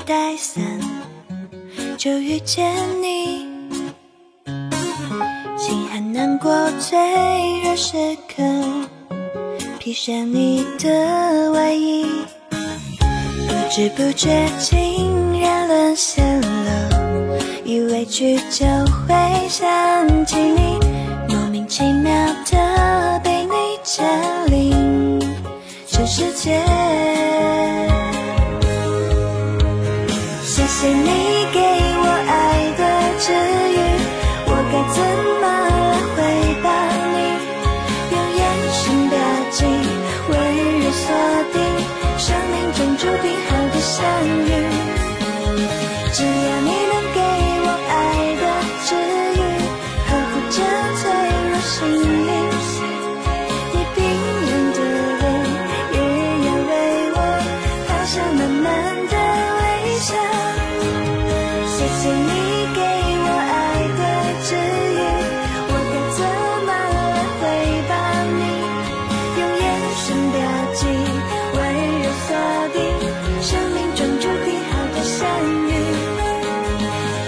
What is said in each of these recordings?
带伞，就遇见你。心寒难过最热时刻，披上你的外衣，不知不觉竟然沦陷了，一委屈就会想起你，莫名其妙的被你占领这世界。谢谢你给我爱的治愈，我该怎么来回报你？用眼神标记，温柔锁定生命中注定好的相遇。只要你能给我爱的治愈，呵护着脆弱心灵，你冰冷的脸也要为我抛下满满的微笑。谢谢你给我爱的治愈，我该怎么来回报你？用眼神标记，温柔锁定生命中注定好的相遇。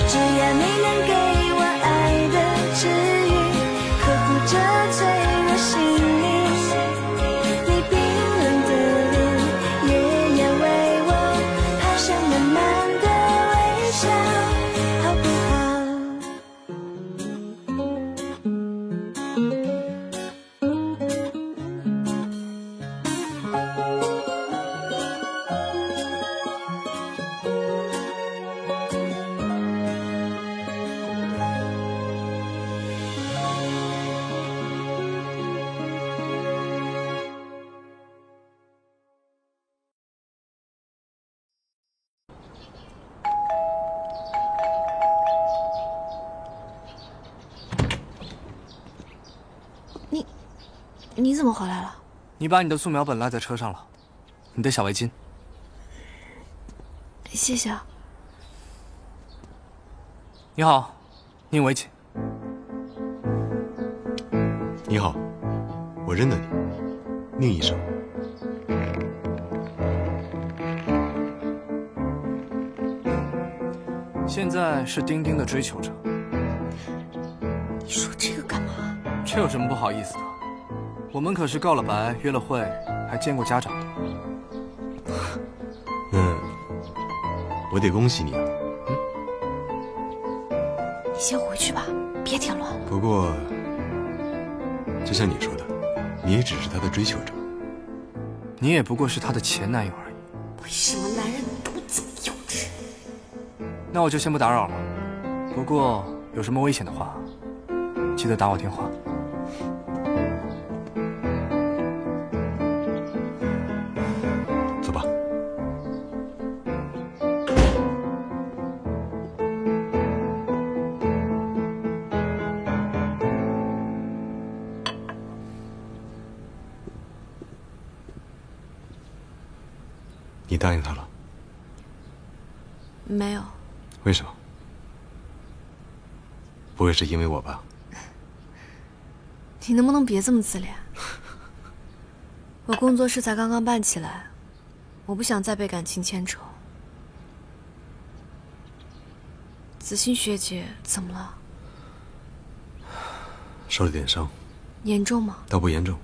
只要你能给我爱的治愈，呵护着脆弱心灵，你冰冷的脸也要为我抛上满满的微笑，好不你怎么回来了？你把你的素描本落在车上了，你的小围巾。谢谢啊。你好，宁维锦。你好，我认得你，宁医生。现在是丁丁的追求者。你说这个干嘛？这有什么不好意思的？我们可是告了白，约了会，还见过家长的。那我得恭喜你啊。你先回去吧，别添乱了。不过，就像你说的，你也只是他的追求者。你也不过是他的前男友而已。为什么男人都这么幼稚？那我就先不打扰了。不过有什么危险的话，记得打我电话。走吧。你答应他了？没有。为什么？不会是因为我吧？你能不能别这么自恋？我工作室才刚刚办起来，我不想再被感情牵扯。子欣学姐怎么了？受了点伤。严重吗？倒不严重，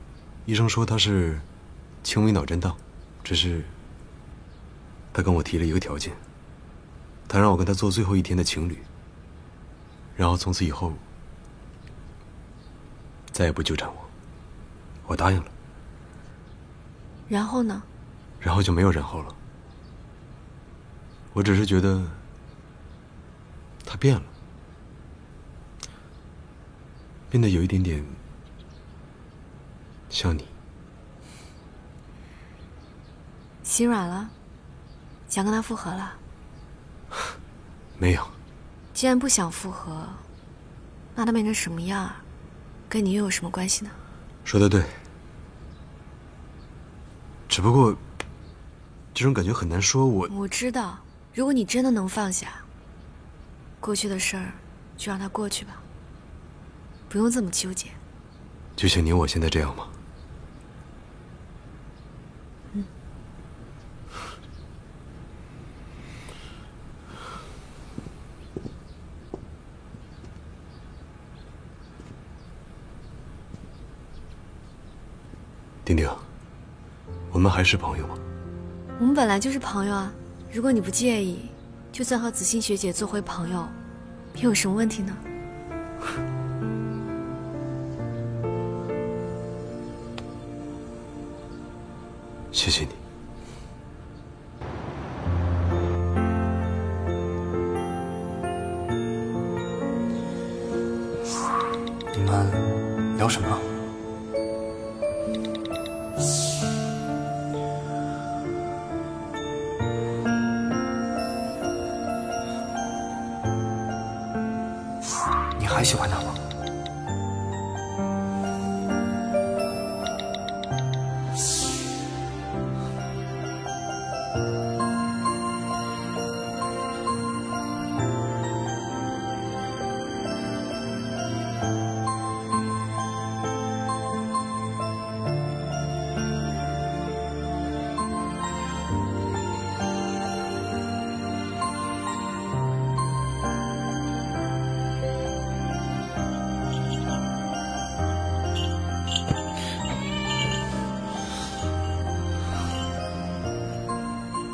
医生说他是轻微脑震荡，只是他跟我提了一个条件，他让我跟他做最后一天的情侣，然后从此以后再也不纠缠我。我答应了。然后呢？然后就没有然后了。我只是觉得他变了，变得有一点点像你。心软了？想跟他复合了？没有。既然不想复合，那他变成什么样儿，跟你又有什么关系呢？说得对。只不过这种感觉很难说。我知道，如果你真的能放下，过去的事儿就让它过去吧，不用这么纠结。就像你我现在这样吗？丁丁，我们还是朋友吗？我们本来就是朋友啊，如果你不介意，就算和子欣学姐做回朋友，又有什么问题呢？谢谢你。你们聊什么？你还喜欢他吗？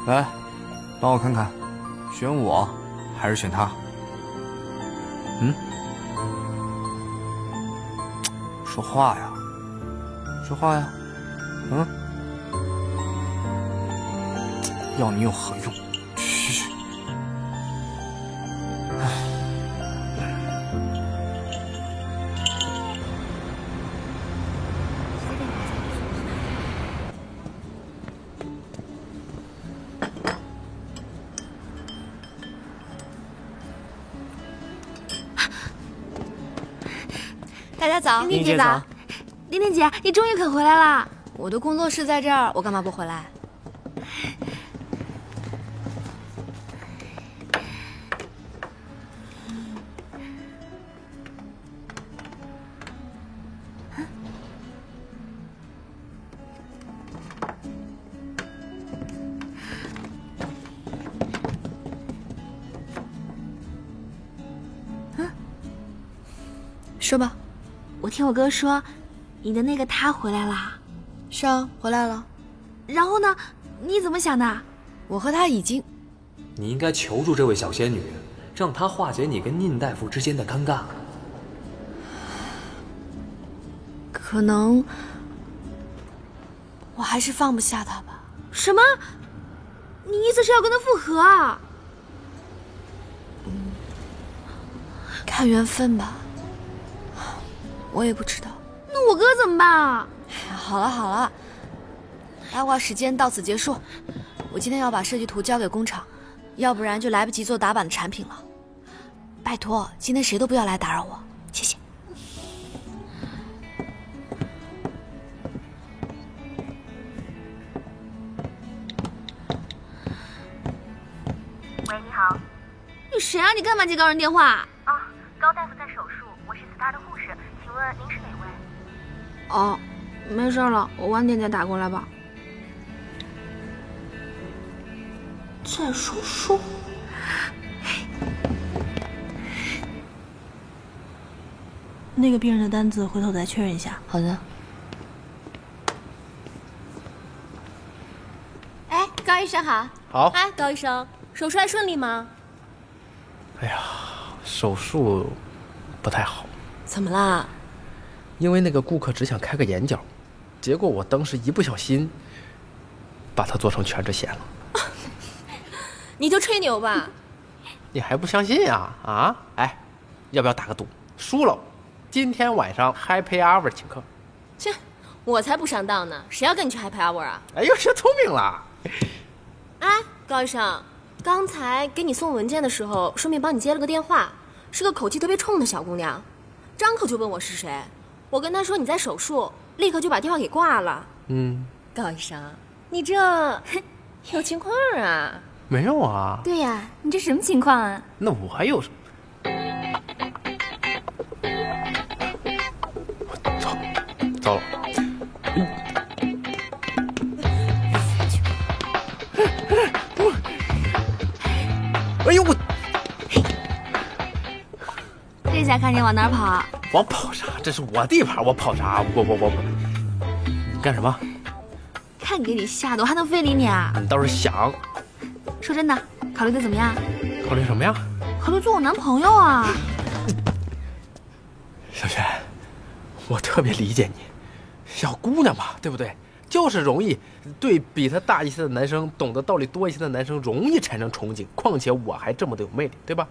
来，帮我看看，选我还是选他？嗯？说话呀，说话呀，嗯？要你有何用？嘘。大家早，丁丁姐早。丁丁姐，你终于肯回来啦！我的工作室在这儿，我干嘛不回来？说吧。我听我哥说，你的那个他回来啦。是啊，回来了。然后呢？你怎么想的？我和他已经……你应该求助这位小仙女，让她化解你跟宁大夫之间的尴尬。可能我还是放不下他吧。什么？你意思是要跟他复合啊？看缘分吧。我也不知道。那我哥怎么办啊？好了好了，八卦时间到此结束。我今天要把设计图交给工厂，要不然就来不及做打版的产品了。拜托，今天谁都不要来打扰我，谢谢。喂，你好。你谁啊？你干嘛接高人电话？啊，高大夫在手术，我是 STAR 的护士，请问您是哪位？哦，没事了，我晚点再打过来吧。在手术。那个病人的单子回头再确认一下。好的。哎，高医生好。好。哎，高医生，手术还顺利吗？哎呀，手术不太好。怎么啦？因为那个顾客只想开个眼角，结果我当时一不小心，把它做成全脂线了。你就吹牛吧。你还不相信呀？啊？哎，要不要打个赌？输了，今天晚上 Happy Hour 请客。切，我才不上当呢，谁要跟你去 Happy Hour 啊？哎呦，这聪明了。哎，高医生，刚才给你送文件的时候，顺便帮你接了个电话，是个口气特别冲的小姑娘，张口就问我是谁。我跟她说你在手术，立刻就把电话给挂了。高医生，你这有情况啊？没有啊。对呀，你这什么情况啊？那我还有什么？糟了！哎呦我！这下看你往哪儿跑？我跑啥？这是我地盘，我跑啥？我，你干什么？看给你吓的，我还能非礼你啊？你倒是想。说真的，考虑的怎么样？考虑什么呀？考虑做我男朋友啊。小璇，我特别理解你，小姑娘嘛，对不对？就是容易对比她大一些的男生、懂得道理多一些的男生容易产生憧憬。况且我还这么的有魅力，对吧？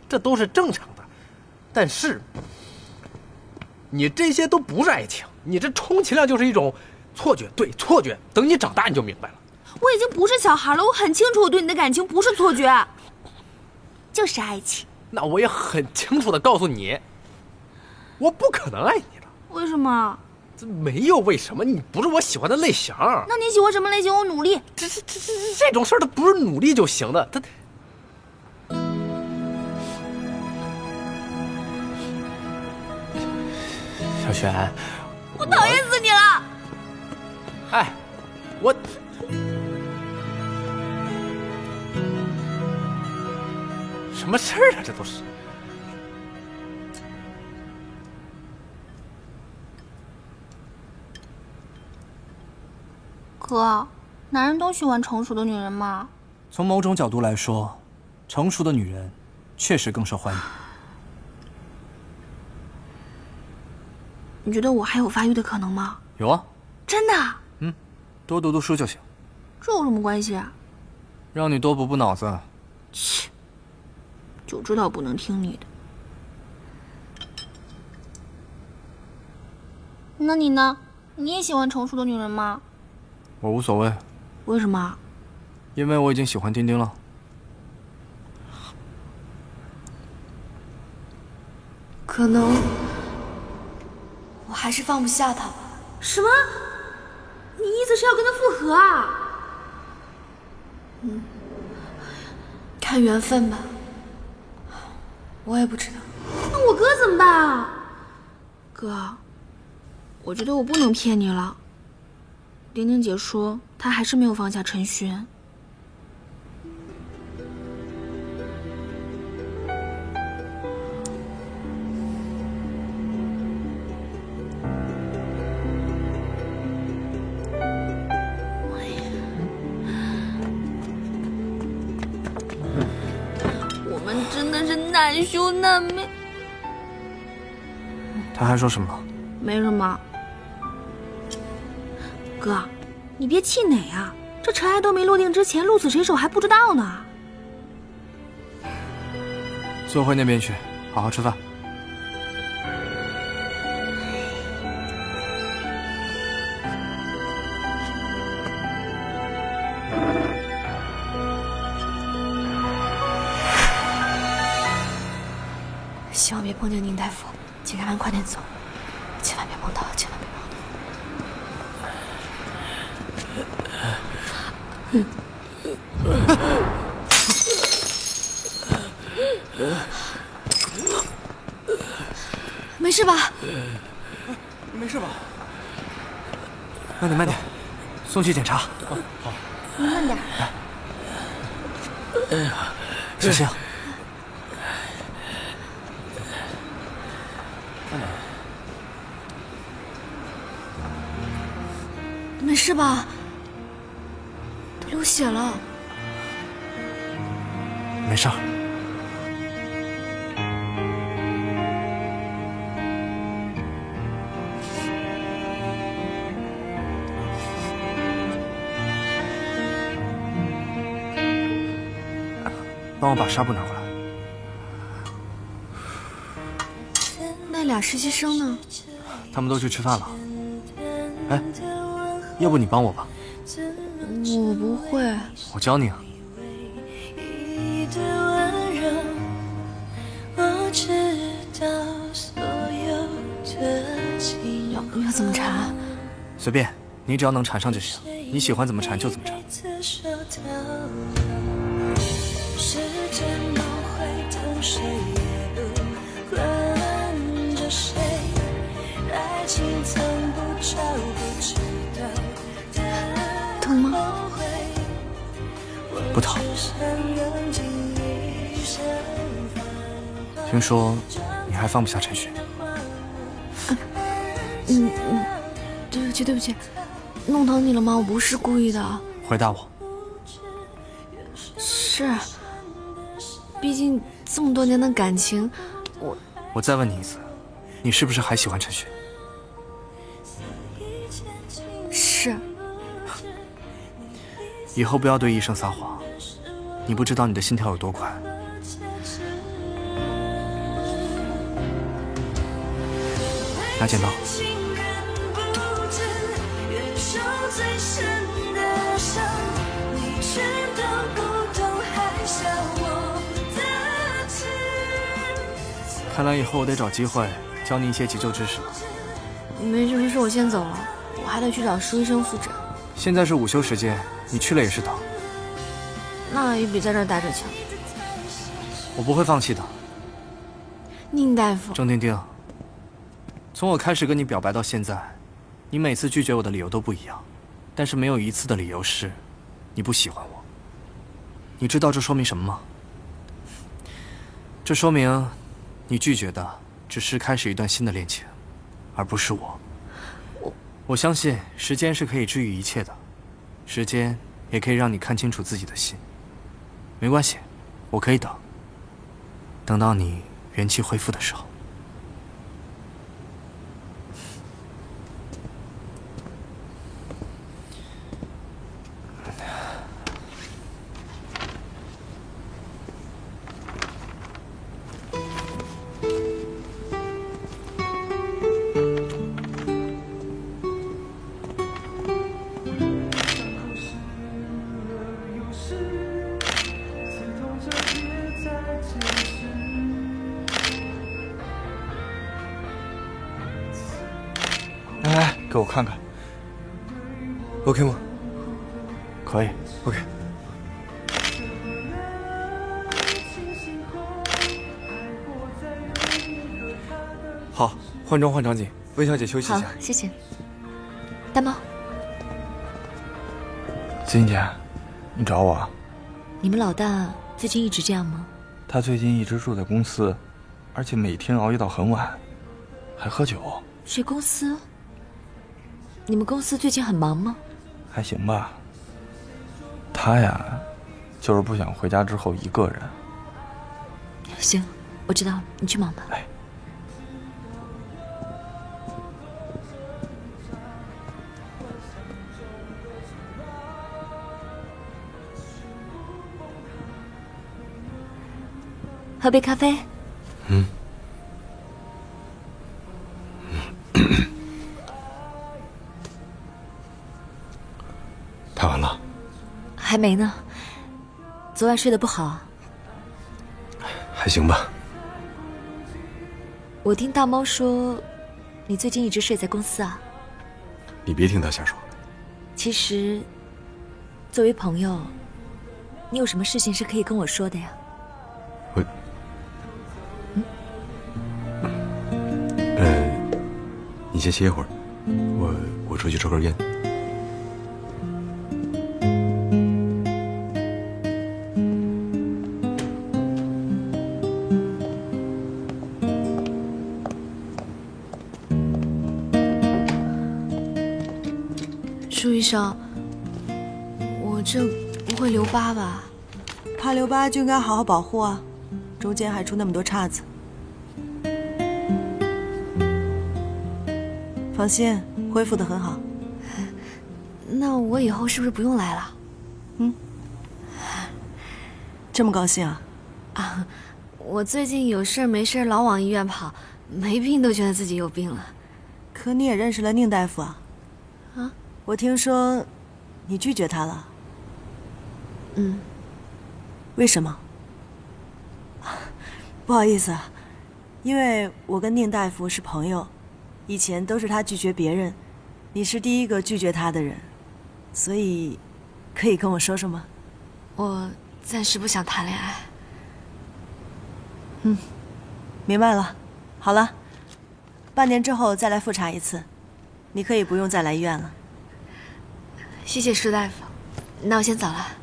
这都是正常的。但是你这些都不是爱情，你这充其量就是一种错觉，对，错觉。等你长大你就明白了。我已经不是小孩了，我很清楚我对你的感情不是错觉，就是爱情。那我也很清楚的告诉你，我不可能爱你了。为什么？这没有为什么，你不是我喜欢的类型。那你喜欢什么类型？我努力。这种事儿，它不是努力就行的。它，小璇，我讨厌死你了！哎，我什么事儿啊？这都是。哥，男人都喜欢成熟的女人吗？从某种角度来说，成熟的女人确实更受欢迎。你觉得我还有发育的可能吗？有啊。真的？多读读书就行。这有什么关系啊？让你多补补脑子。切，就知道不能听你的。那你呢？你也喜欢成熟的女人吗？我无所谓。为什么？因为我已经喜欢丁丁了。可能我还是放不下他吧。什么？你意思是要跟他复合啊？看缘分吧。我也不知道。那我哥怎么办啊？哥，我觉得我不能骗你了。丁丁姐说，她还是没有放下陈轩。我们真的是难兄难妹。他还说什么？没什么。哥，你别气馁啊！这尘埃都没落定之前，鹿死谁手还不知道呢。坐回那边去，好好吃饭。希望别碰见宁大夫，检查完快点走，千万别碰到，千万别碰到。没事吧？没事吧？慢点，慢点，送去检查。好，你慢点。小心啊！没事吧？都流血了。没事儿。帮我把纱布拿过来。那俩实习生呢？他们都去吃饭了。哎，要不你帮我吧？我不会。我教你啊。要怎么缠？随便，你只要能缠上就行。你喜欢怎么缠就怎么缠。疼吗？不疼。听说你还放不下陈雪。对不起，弄疼你了吗？我不是故意的。回答我。是，毕竟这么多年的感情，我再问你一次，你是不是还喜欢陈旭？是。以后不要对医生撒谎，你不知道你的心跳有多快。拿剪刀。看来以后我得找机会教你一些急救知识了。没什么事，我先走了，我还得去找舒医生复诊。现在是午休时间，你去了也是等。那也比在这儿待着强。我不会放弃的。宁大夫。郑丁丁，从我开始跟你表白到现在，你每次拒绝我的理由都不一样，但是没有一次的理由是你不喜欢我。你知道这说明什么吗？这说明你拒绝的只是开始一段新的恋情，而不是我。我相信时间是可以治愈一切的，时间也可以让你看清楚自己的心。没关系，我可以等，等到你元气恢复的时候。来，给我看看 ，OK 吗？可以 ，OK。好，换装换场景，温小姐休息一下。好，谢谢。大猫，子欣姐，你找我啊？你们老大最近一直这样吗？他最近一直住在公司，而且每天熬夜到很晚，还喝酒。睡公司？你们公司最近很忙吗？还行吧。他呀，就是不想回家之后一个人。行，我知道了，你去忙吧。哎。喝杯咖啡。嗯。拍完了？还没呢。昨晚睡得不好啊？还行吧。我听大猫说，你最近一直睡在公司啊？你别听他瞎说。其实，作为朋友，你有什么事情是可以跟我说的呀？你先歇会儿，我出去抽根烟。舒医生，我这不会留疤吧？怕留疤就应该好好保护啊，中间还出那么多岔子。放心，恢复得很好。那我以后是不是不用来了？嗯，这么高兴啊？啊，我最近有事没事老往医院跑，没病都觉得自己有病了。可你也认识了宁大夫啊？啊？我听说你拒绝他了。嗯。为什么？不好意思啊，因为我跟宁大夫是朋友。以前都是他拒绝别人，你是第一个拒绝他的人，所以可以跟我说说吗？我暂时不想谈恋爱。嗯，明白了。好了，半年之后再来复查一次，你可以不用再来医院了。谢谢舒大夫，那我先走了。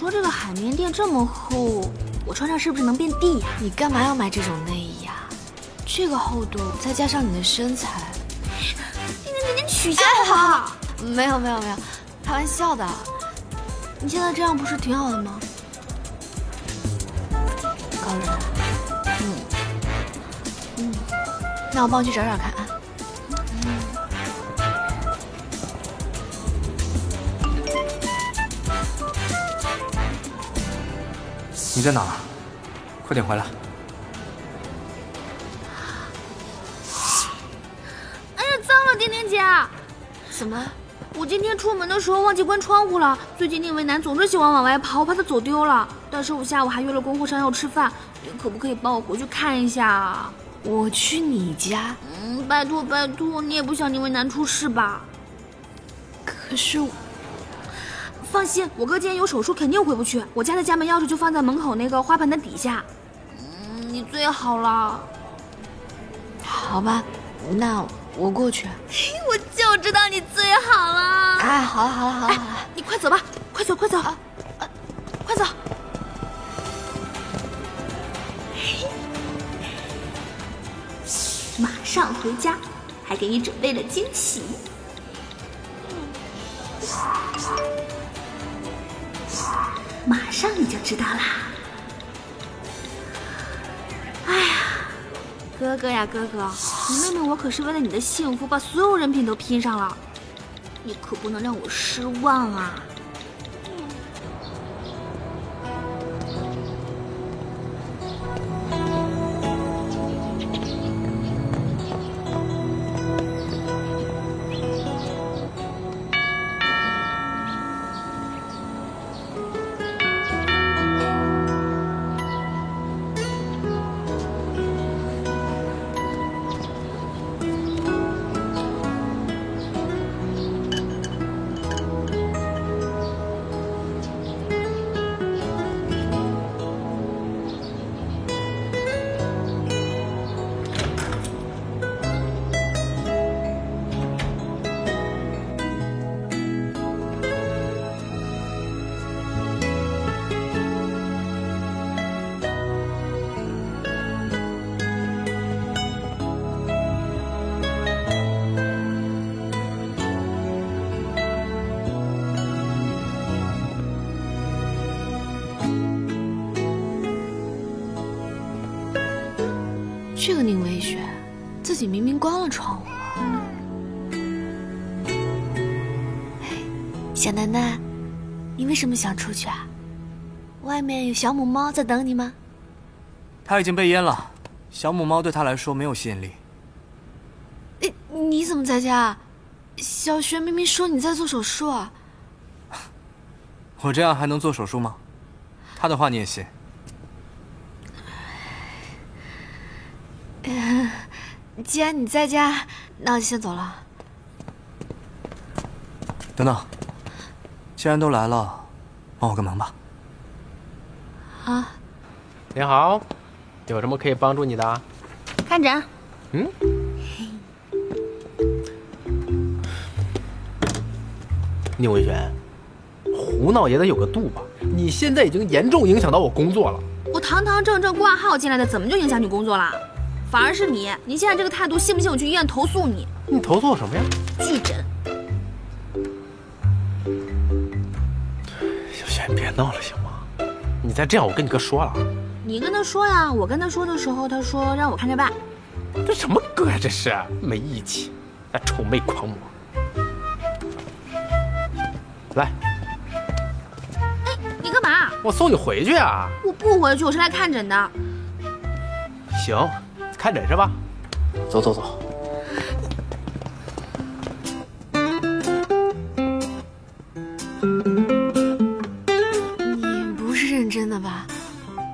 说这个海绵垫这么厚，我穿上是不是能变地呀？你干嘛要买这种内衣呀？这个厚度再加上你的身材，你取笑我？没有，开玩笑的。你现在这样不是挺好的吗？高人，那我帮你去找找看啊。你在哪儿？快点回来！哎呀，糟了，丁丁姐！怎么？我今天出门的时候忘记关窗户了。最近那位男总是喜欢往外跑，我怕他走丢了。但是我下午还约了供货商要吃饭，你可不可以帮我回去看一下啊？我去你家？拜托，你也不想那位男出事吧？可是我……放心，我哥今天有手术，肯定回不去。我家的家门钥匙就放在门口那个花盆的底下。你最好了。好吧，那我过去。我就知道你最好了。哎，好了，你快走吧，快走，快走。马上回家，还给你准备了惊喜。马上你就知道啦！哎呀，哥哥呀哥哥，你妹妹我可是为了你的幸福把所有人品都拼上了，你可不能让我失望啊！这个宁为雪，自己明明关了窗户。小楠楠，你为什么想出去啊？外面有小母猫在等你吗？它已经被淹了，小母猫对它来说没有吸引力。你怎么在家？小璇明明说你在做手术啊。我这样还能做手术吗？他的话你也信？既然你在家，那我就先走了。等等，既然都来了，帮我个忙吧。啊，您好，有什么可以帮助你的？看诊。宁为雪，胡闹也得有个度吧？你现在已经严重影响到我工作了。我堂堂正正挂号进来的，怎么就影响你工作了？反而是你现在这个态度，信不信我去医院投诉你？你投诉我什么呀？拒诊。小璇，别闹了行吗？你再这样，我跟你哥说了。你跟他说呀，我跟他说的时候，他说让我看着办。这什么哥呀？这是没义气，那臭妹狂魔。来。哎，你干嘛？我送你回去啊。我不回去，我是来看诊的。行。看诊是吧？走走走。你不是认真的吧？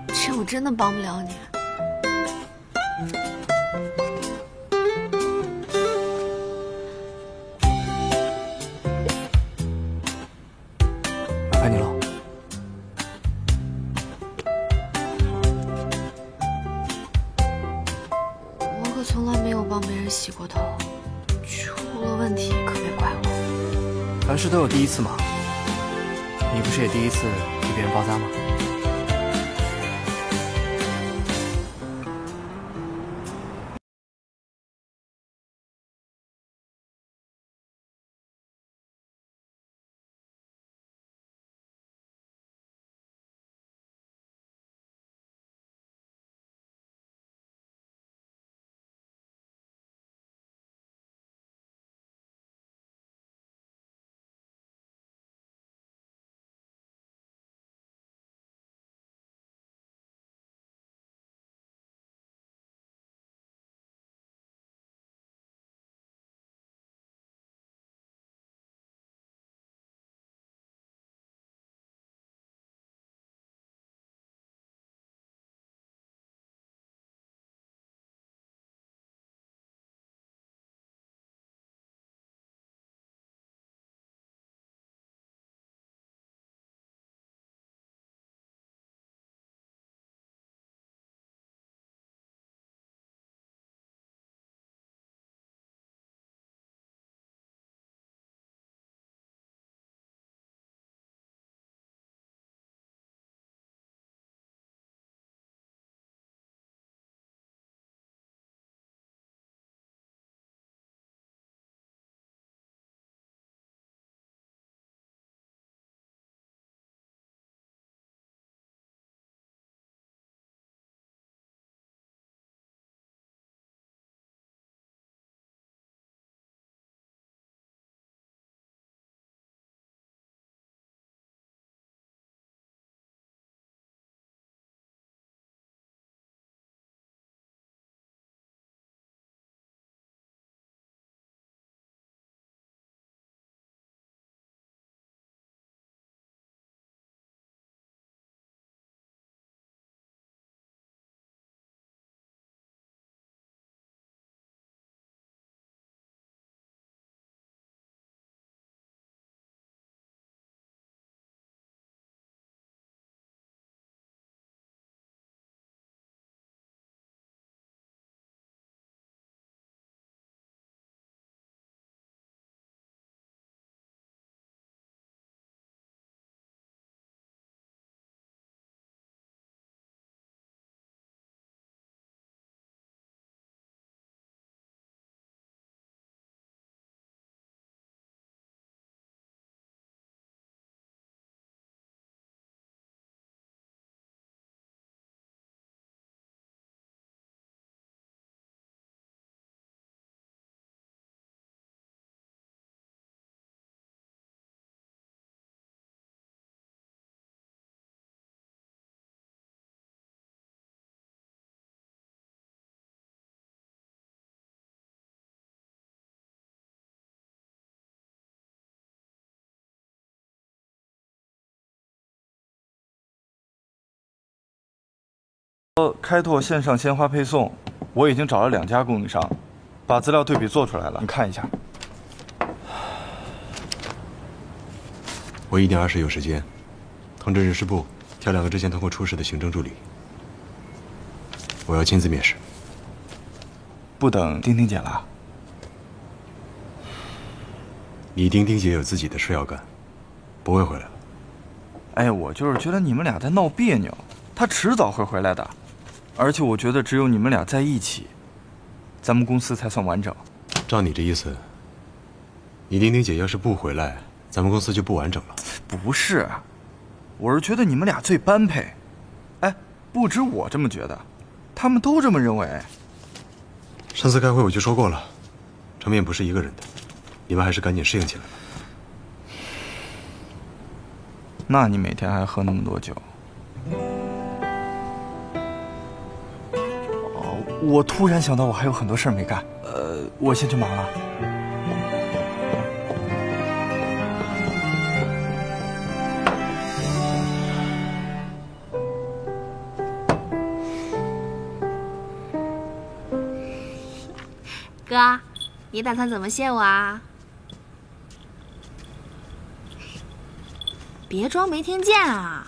这我真的帮不了你。麻烦你了。从来没有帮别人洗过头，出了问题可别怪我。凡事都有第一次嘛，你不是也第一次给替别人包扎吗？开拓线上鲜花配送，我已经找了2家供应商，把资料对比做出来了，你看一下。我1点20有时间，通知人事部挑2个之前通过初试的行政助理，我要亲自面试。不等丁丁姐了？你丁丁姐有自己的事要干，不会回来了。哎，我就是觉得你们俩在闹别扭，她迟早会回来的。而且我觉得只有你们俩在一起，咱们公司才算完整。照你这意思，你丁丁姐要是不回来，咱们公司就不完整了。不是，我是觉得你们俩最般配。哎，不止我这么觉得，他们都这么认为。上次开会我就说过了，场面不是一个人的，你们还是赶紧适应起来吧。那你每天还喝那么多酒？我突然想到，我还有很多事儿没干。我先去忙了。哥，你打算怎么谢我啊？别装没听见啊！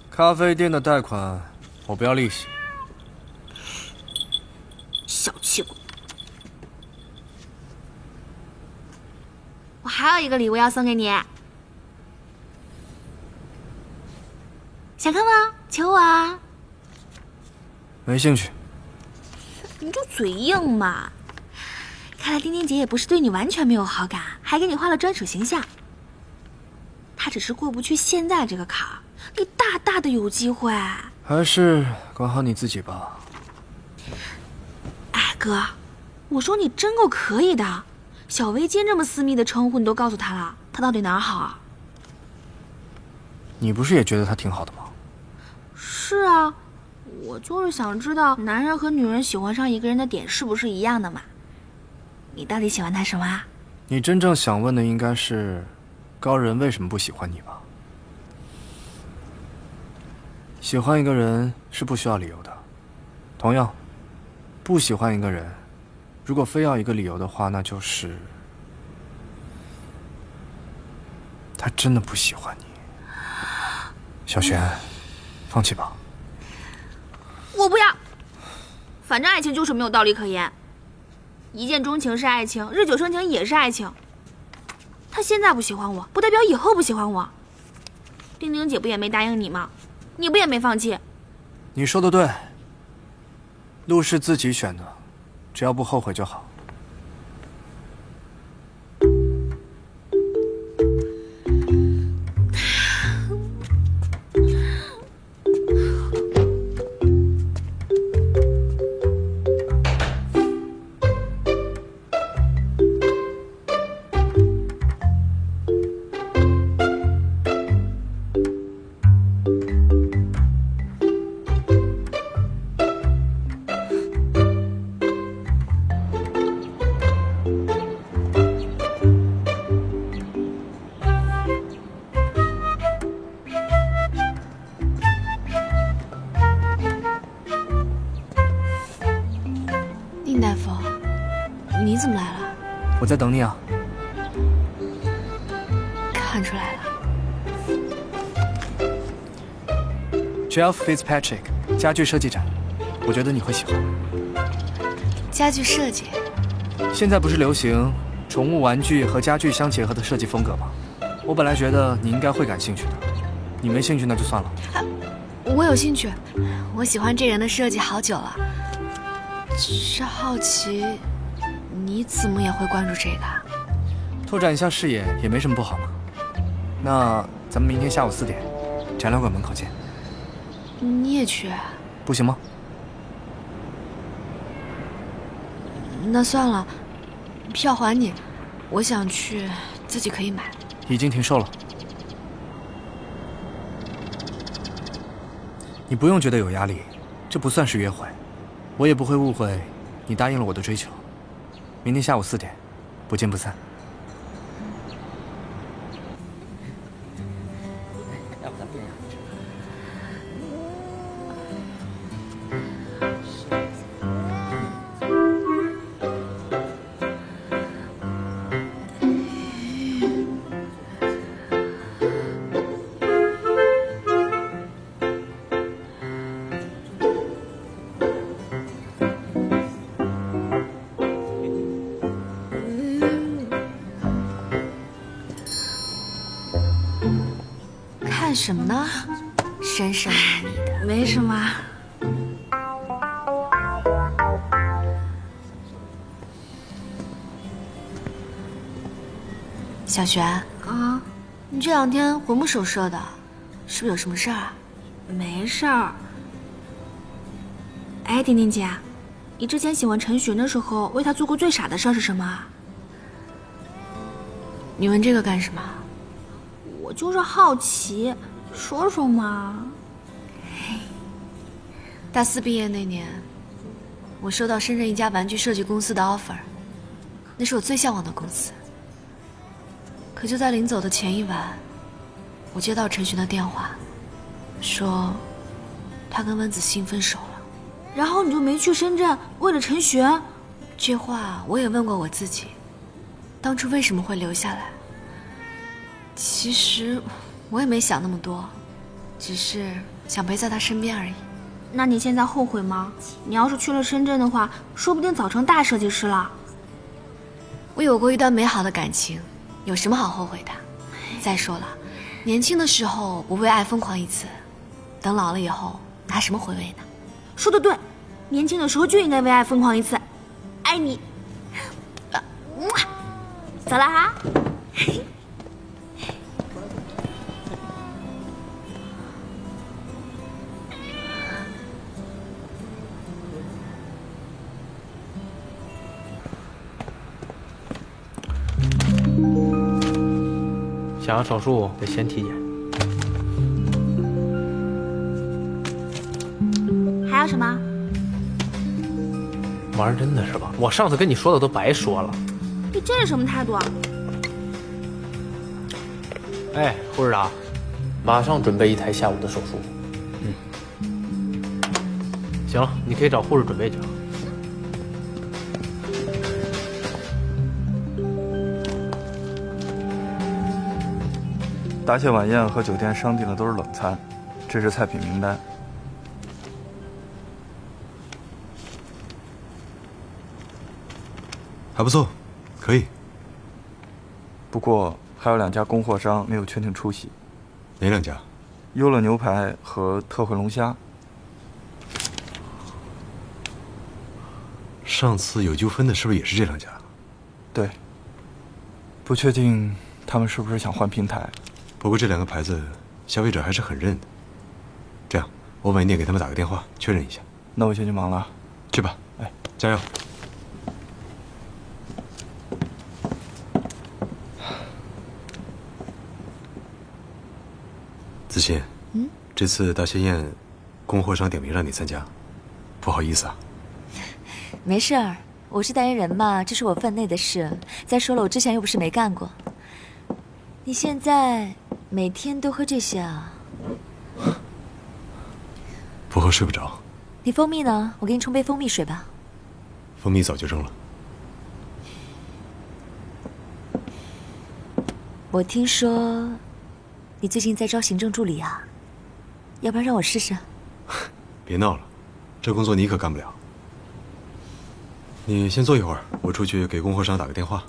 咖啡店的贷款，我不要利息。小气鬼！我还有一个礼物要送给你。想看吗？求我啊！没兴趣。你就嘴硬嘛！看来丁丁姐也不是对你完全没有好感，还给你画了专属形象。她只是过不去现在这个坎儿，你大大的有机会。还是管好你自己吧。哎，哥，我说你真够可以的，小围巾这么私密的称呼你都告诉他了，他到底哪儿好啊？你不是也觉得他挺好的吗？是啊，我就是想知道男人和女人喜欢上一个人的点是不是一样的嘛？你到底喜欢他什么啊？你真正想问的应该是，高人为什么不喜欢你吧？喜欢一个人是不需要理由的，同样，不喜欢一个人，如果非要一个理由的话，那就是他真的不喜欢你。小璇，放弃吧。我不要，反正爱情就是没有道理可言。一见钟情是爱情，日久生情也是爱情。他现在不喜欢我，不代表以后不喜欢我。丁丁姐不也没答应你吗？你不也没放弃？你说的对，路是自己选的，只要不后悔就好。丁大夫，你怎么来了？我在等你啊。看出来了。Jeff Fitzpatrick 家具设计展，我觉得你会喜欢。家具设计？现在不是流行宠物玩具和家具相结合的设计风格吗？我本来觉得你应该会感兴趣的，你没兴趣那就算了。我有兴趣，我喜欢这人的设计好久了。只是好奇，你怎么也会关注这个？拓展一下视野也没什么不好嘛。那咱们明天下午4点，展览馆门口见。你也去？不行吗？那算了，票还你。我想去，自己可以买。已经停售了。你不用觉得有压力，这不算是约会。我也不会误会你答应了我的追求。明天下午4点，不见不散。要不咱变样吃？看什么呢？神神秘秘的。没什么。小璇啊，你这2天魂不守舍的，是不是有什么事儿啊？没事儿。哎，丁丁姐，你之前喜欢陈寻的时候，为他做过最傻的事儿是什么啊？你问这个干什么？我就是好奇，说说嘛。大4毕业那年，我收到深圳一家玩具设计公司的 offer， 那是我最向往的公司。可就在临走的前一晚，我接到陈寻的电话，说他跟温子欣分手了。然后你就没去深圳，为了陈寻？这话我也问过我自己，当初为什么会留下来？其实我也没想那么多，只是想陪在他身边而已。那你现在后悔吗？你要是去了深圳的话，说不定早成大设计师了。我有过一段美好的感情，有什么好后悔的？再说了，年轻的时候不为爱疯狂一次，等老了以后拿什么回味呢？说得对，年轻的时候就应该为爱疯狂一次，爱你。走了哈。想要手术得先体检。还有什么？玩真的是吧？我上次跟你说的都白说了。你这是什么态度啊？哎，护士长，马上准备1台下午的手术。行了，你可以找护士准备去了。答谢晚宴和酒店商定的都是冷餐，这是菜品名单。还不错，可以。不过还有2家供货商没有确定出席。哪2家？优乐牛排和特惠龙虾。上次有纠纷的是不是也是这2家？对。不确定他们是不是想换平台。不过这2个牌子，消费者还是很认的。这样，我晚一点给他们打个电话确认一下。那我先去忙了。去吧，哎，加油。子欣，这次答谢宴，供货商点名让你参加，不好意思啊。没事儿，我是代言人嘛，这是我分内的事。再说了，我之前又不是没干过。你现在每天都喝这些啊？不喝睡不着。你蜂蜜呢？我给你冲杯蜂蜜水吧。蜂蜜早就扔了。我听说你最近在招行政助理啊，要不然让我试试？别闹了，这工作你可干不了。你先坐一会儿，我出去给供货商打个电话。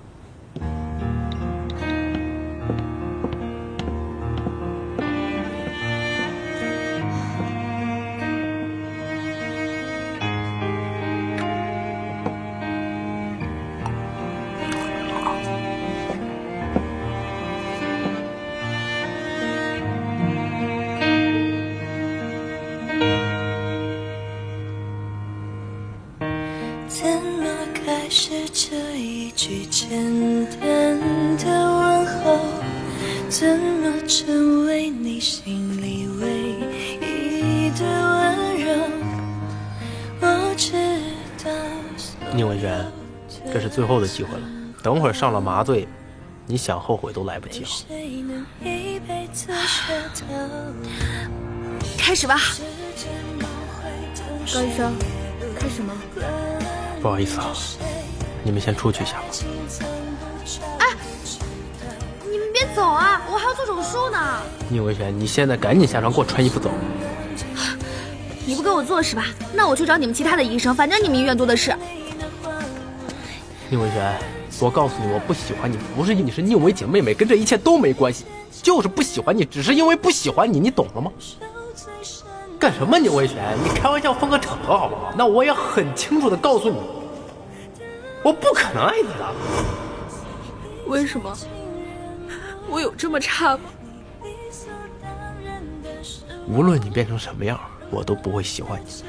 怎么开始这一句简单的问候？怎么成为你心里唯一的温柔？我知道。宁文轩，这是最后的机会了，等会儿上了麻醉，你想后悔都来不及了。开始吧。高医生，开始吗？不好意思啊，你们先出去一下吧。哎，你们别走啊，我还要做手术呢。宁文轩，你现在赶紧下床给我穿衣服走。你不给我做是吧？那我去找你们其他的医生，反正你们医院多的是。宁文轩，我告诉你，我不喜欢你，不是因为你是宁伟姐妹妹，跟这一切都没关系，就是不喜欢你，只是因为不喜欢你，你懂了吗？干什么，宁文轩？你开玩笑分个场合好不好？那我也很清楚的告诉你，我不可能爱你的。为什么？我有这么差吗？无论你变成什么样，我都不会喜欢你。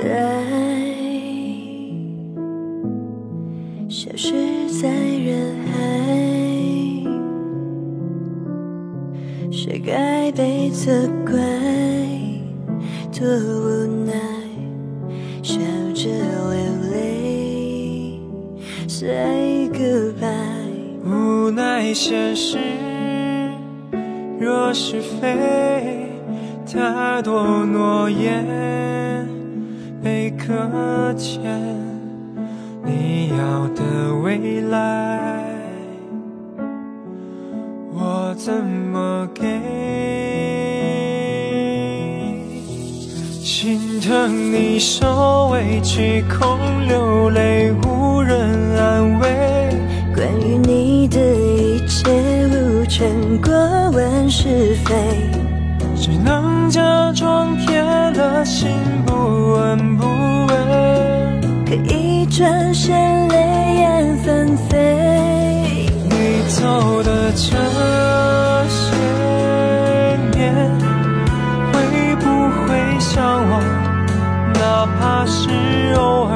爱消失在人海，谁该被责怪？多无奈，笑着流泪 ，Say goodbye。无奈现实，若是非，太多诺言被搁浅。你要的未来，怎么给？心疼你受委屈，空流泪，无人安慰。关于你的一切，无权过问是非，只能假装铁了心，不闻不问。可一转身，泪眼纷飞。你走的这些年，会不会想我？哪怕是偶尔，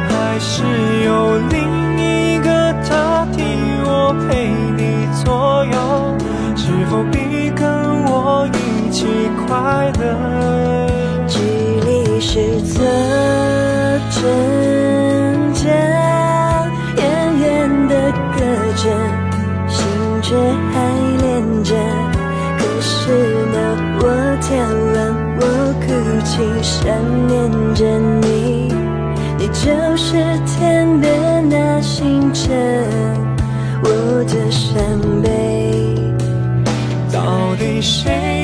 还是有另一个他替我陪你左右？是否比跟我一起快乐？距离是错真假，远远的隔着，心却还连着。可是呢，我眺望，我哭泣，想念着你，你就是天边那星辰，我的伤悲。到底谁